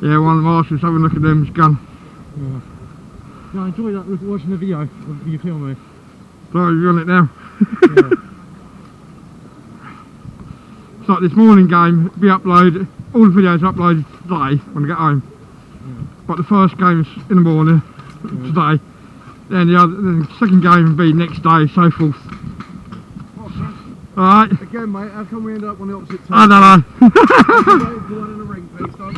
Yeah, one of the marshals having a look at them's gun. Yeah. Yeah, I enjoy that, watching the video of you filming. So you're on it now. Yeah. It's like this morning game, be uploaded, all the videos are uploaded today when I get home. Yeah. But the first game is in the morning, today. Then the second game will be next day, so forth. Alright. Again, mate, how come we end up on the opposite I don't know. One in the ring, please, don't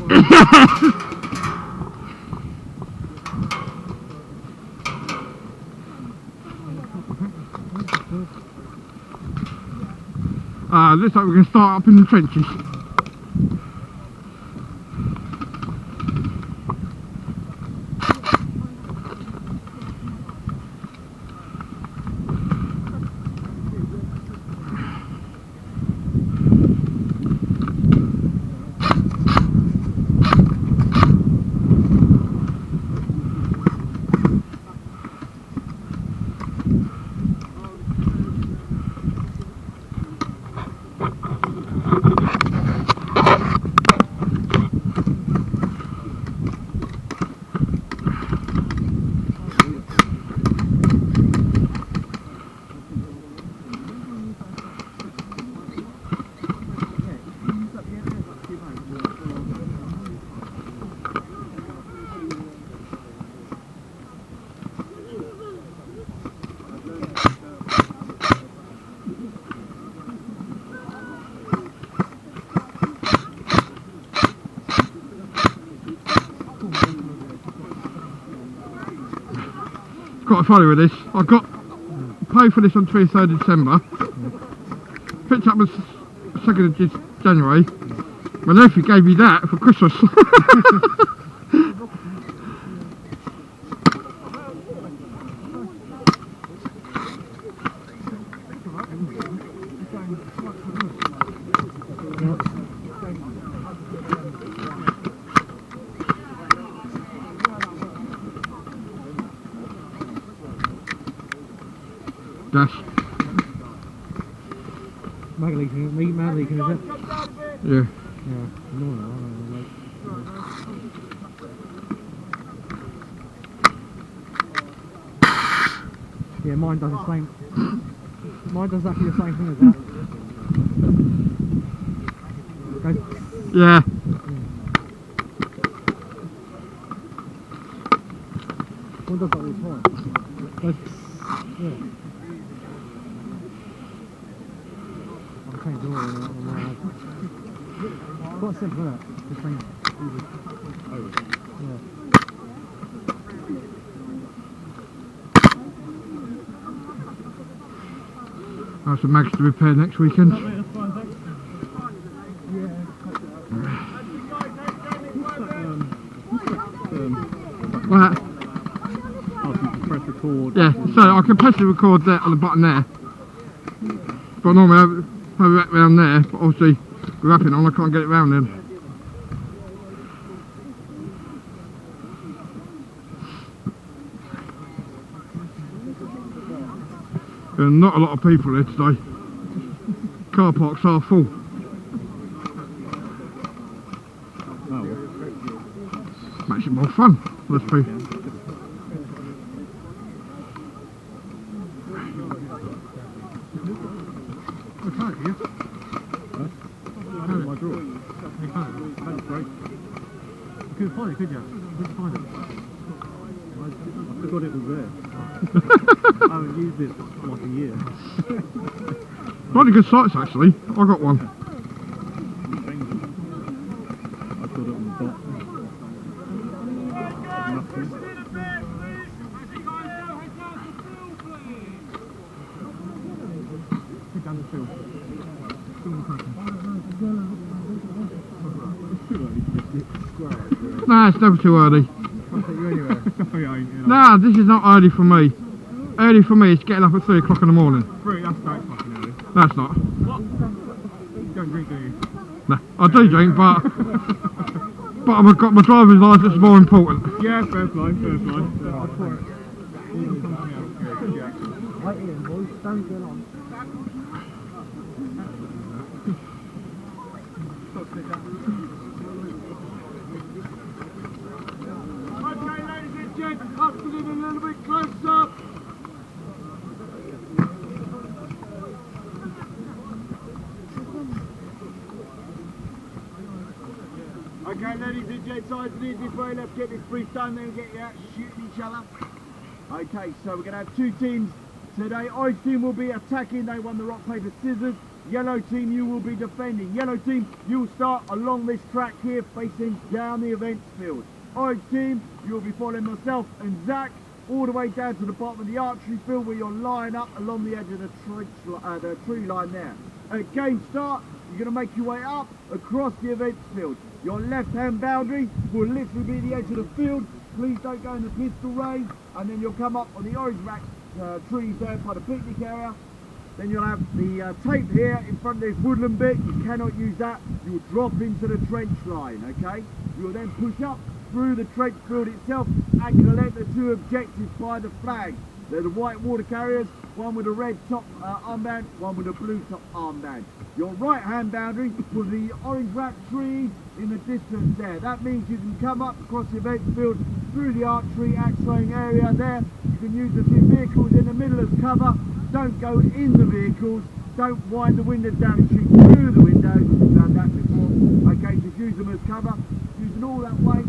looks like we're going to start up in the trenches. Quite funny with this. I got paid for this on 23rd of December. Picked up on 2nd of January. My nephew gave me that for Christmas. Dash. Madly, is it? Yeah. Yeah. No. Yeah, mine does the same. Mine does actually the same thing as that. Goes. Yeah. One does that all the time. Goes. Yeah. I'm trying to do it on my head. Quite simple, isn't it? Just saying. Yeah. I have some mags to repair next weekend. What? press record. Yeah, so I can press the record there on the button there. But normally I have it around there, but obviously we're wrapping on, I can't get it round then. There are not a lot of people here today. Car parks are full. Makes it more fun for those people. You couldn't find it, could you? You couldn't find it. I forgot it was there. I haven't used it for like a year. Bloody good sights actually. I got one. I got it on the dot. Nothing. Down the field. Nah, it's never too early. Can't take you anywhere. Nah, this is not early for me. Early for me is getting up at 3 o'clock in the morning. Three, that's great fucking early. That's not. What? You don't drink, do you? Nah, I do drink, but I've got my driver's licence is more important. Yeah, fair play, fair play. Right here, boys, don't get on. Okay, ladies and gents, eyes and ears this way, let's get this brief done, then get you out shooting each other. Okay, so we're going to have two teams today. Orange team will be attacking, they won the rock, paper, scissors. Yellow team, you will be defending. Yellow team, you will start along this track here, facing down the events field. Orange team, you will be following myself and Zach all the way down to the bottom of the archery field where you're lying up along the edge of the tree line there. At game start, you're going to make your way up across the events field. Your left hand boundary will literally be the edge of the field. Please don't go in the pistol range, and then you'll come up on the orange rack trees there by the picnic area. Then you'll have the tape here in front of this woodland bit. You cannot use that. You'll drop into the trench line, okay? You'll then push up through the trench field itself and collect the two objectives by the flag. They're the white water carriers, one with a red top armband, one with a blue top armband. Your right hand boundary will be the orange rack trees in the distance there. That means you can come up across the event field through the archery axe throwing area there. You can use the two vehicles in the middle as cover. Don't go in the vehicles. Don't wind the windows down and shoot through the windows. We've done that before. Okay, just use them as cover. Use them all that way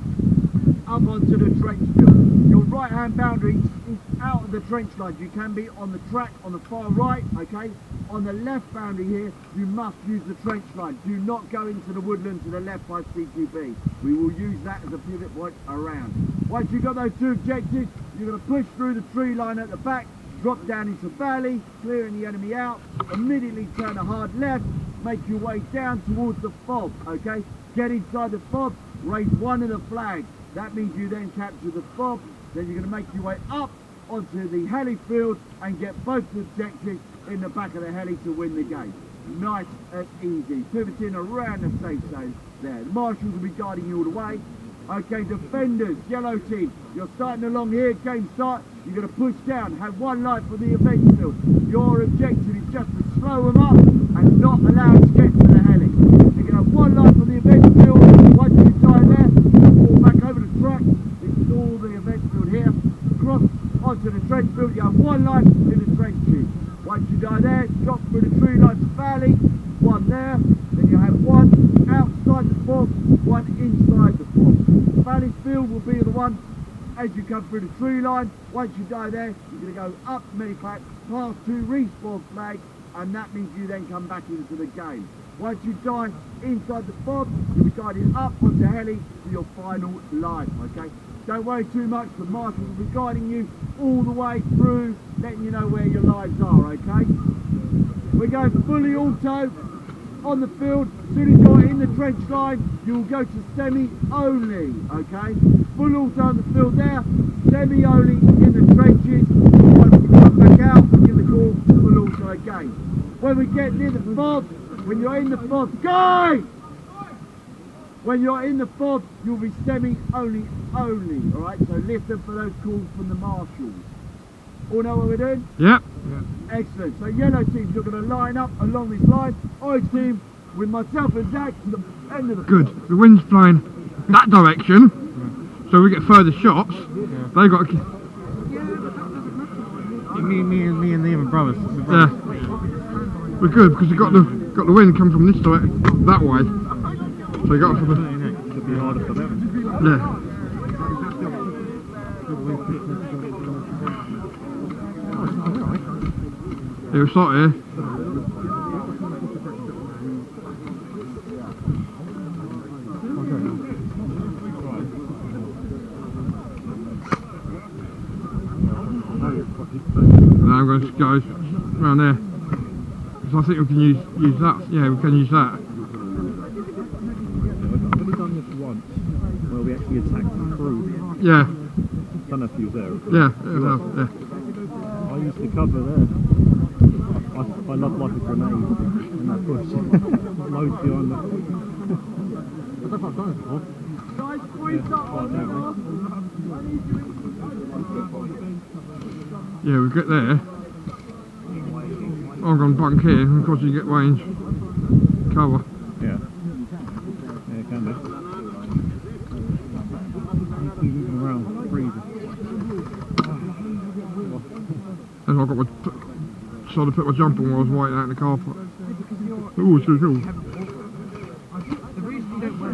up onto the trench field. Your right hand boundary is out of the trench line. You can be on the track on the far right, okay? On the left boundary here, you must use the trench line. Do not go into the woodland to the left by CQB. We will use that as a pivot point around. Once you've got those two objectives, you're going to push through the tree line at the back, drop down into valley, clearing the enemy out, immediately turn a hard left, make your way down towards the fob, okay? Get inside the fob, raise one of the flags. That means you then capture the fob, then you're going to make your way up onto the heli field and get both the objectives in the back of the heli to win the game. Nice and easy. Pivoting around the safe zone there. The marshals will be guiding you all the way. Okay, defenders, yellow team, you're starting along here, game start, you're going to push down, have one light for the event field. Your objective is just to slow them up and not allow them to get to the heli. You're going to have one light for the event field. Once you die there, fall back over the track, it's all the event field here, cross onto the trench field, you have one light in the trenches. Once you die there, drop through the tree line to valley, one there, then you have one outside the fob, one inside the fob. Valley field will be the one as you come through the tree line. Once you die there, you're going to go up medipack, past two respawn flags, and that means you then come back into the game. Once you die inside the fob, you'll be guided up onto heli for your final life, okay? Don't worry too much, the marshals will be guiding you all the way through, letting you know where your lives are, okay? We're going fully auto on the field. As soon as you're in the trench line, you'll go to semi-only, okay? Full auto on the field there, semi-only in the trenches. Once we come back out, we give the call to full auto again. When we get near the fob, when you're in the fob, guys! When you're in the fob, you'll be semi-only, alright? So listen for those calls from the marshals. All know what we're doing? Yep. Excellent. So yellow team, you're going to line up along this line. Orange team, with myself and Zach, to the end of the Good. field. The wind's blowing that direction, so we get further shots. They got to... Me and Liam are brothers. Yeah. We're good because we got the wind coming from this direction, that way. So we got for the... It'll be harder for them. Yeah. Yeah, we'll start here. Now I'm going to go around there. Because I think we can use that. Yeah, we can use that. I've only done this once, where we actually attacked through. Yeah. Don't know if you were there. Yeah, yeah. I used to cover there. I love like a grenade in that bush. Loads behind the... I don't know if I've done it before. Yeah, we get there. I'm going to bunk here, and of course you get range cover. Yeah. Yeah, it can be. Keep moving around, breathing. And I've got my... Tried to put my jumper on while I was waiting out in the car park. Ooh, it's really cool. The reason you don't wear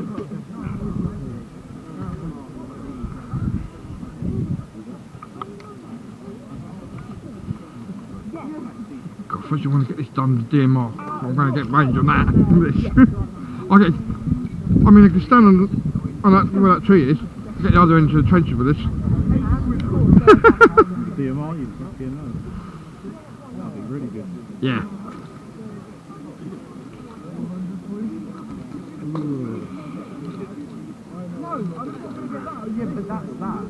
first I want to get this done, the DMR. So I'm going to get range on that. I mean, I can stand on that, where that tree is, get the other end of the trenches with this. DMR, you'd fucking know. That'd be really good. Yeah. Yeah, but that's that.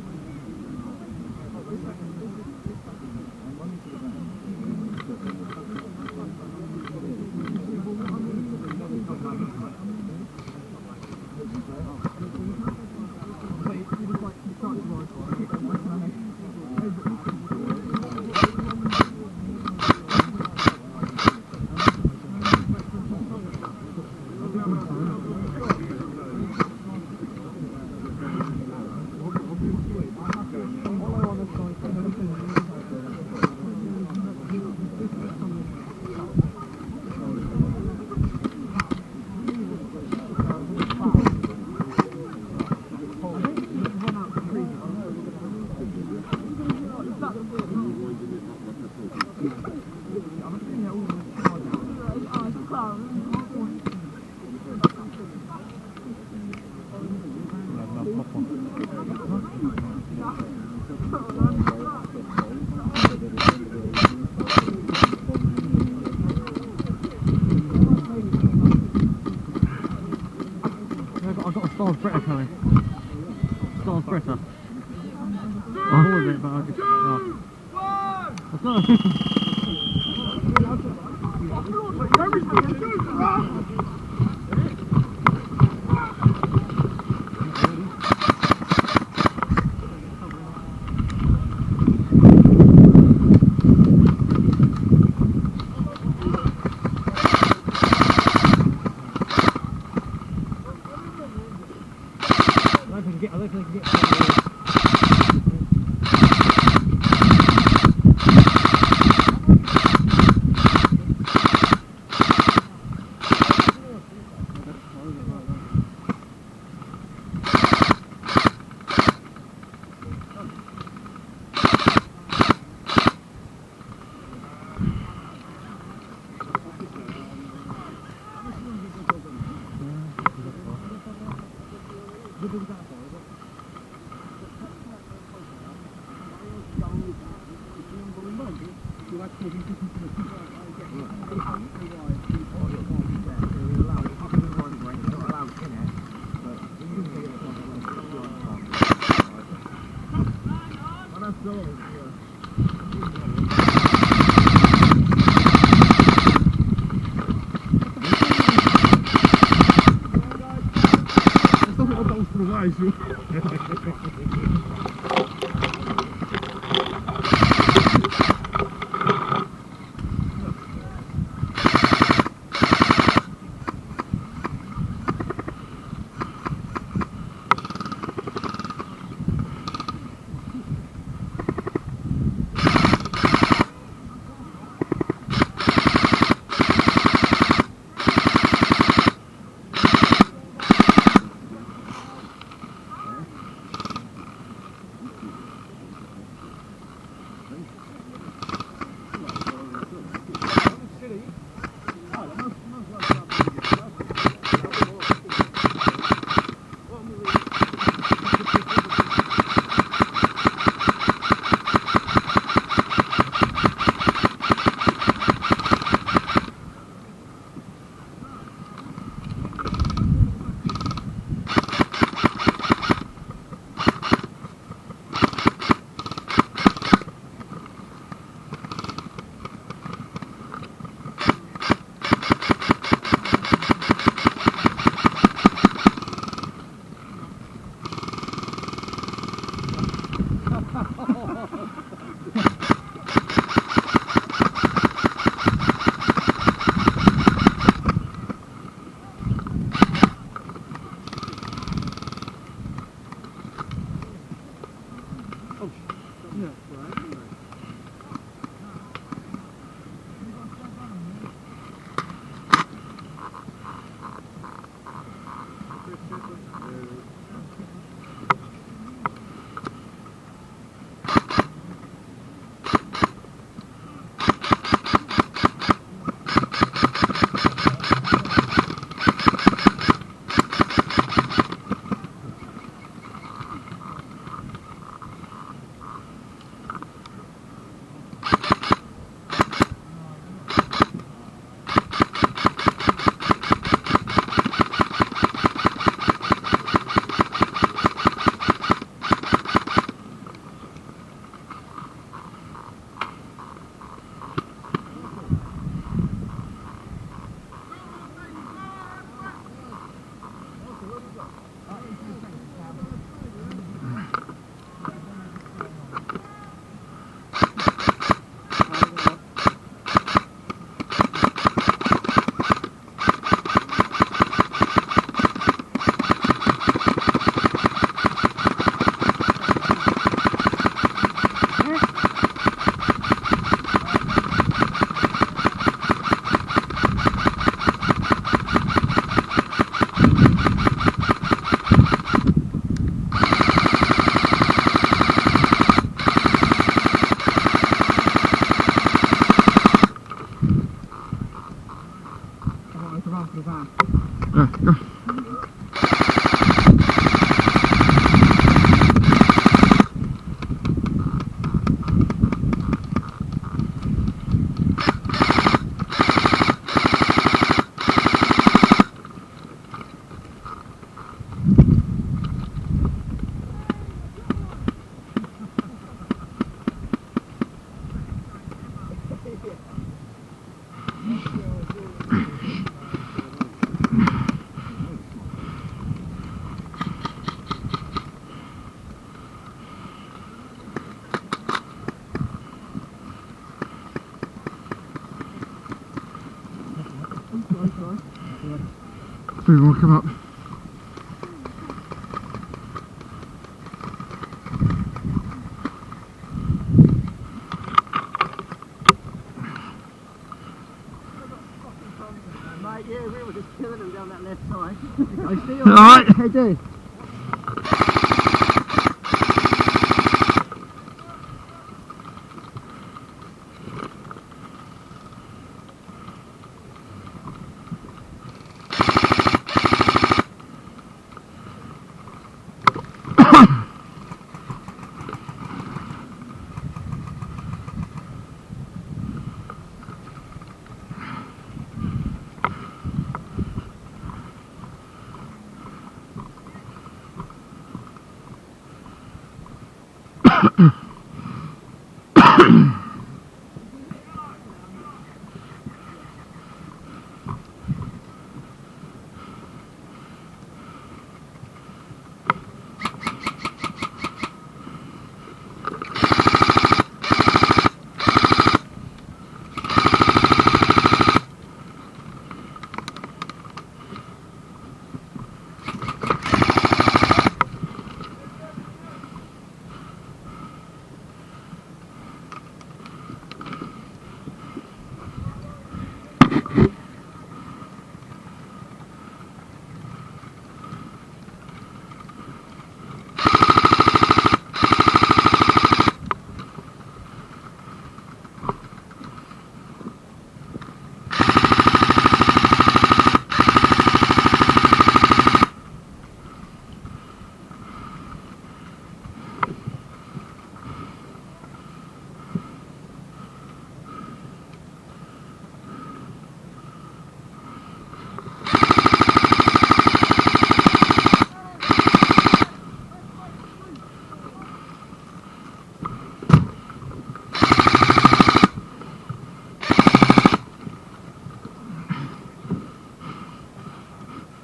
I've got a Storm Spreader coming. Storm Spreader. I'm bored of it, but I'll just... I don't think I can get Do you want to come up? Mate, yeah, we were just killing them down that left side. I see. Alright. I do.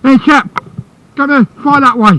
Hey chap, come here, fire that way.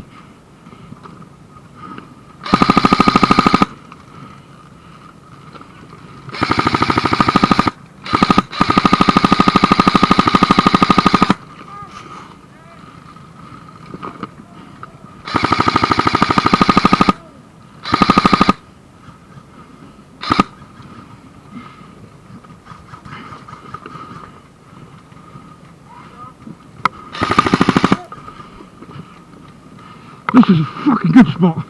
This is a fucking good spot.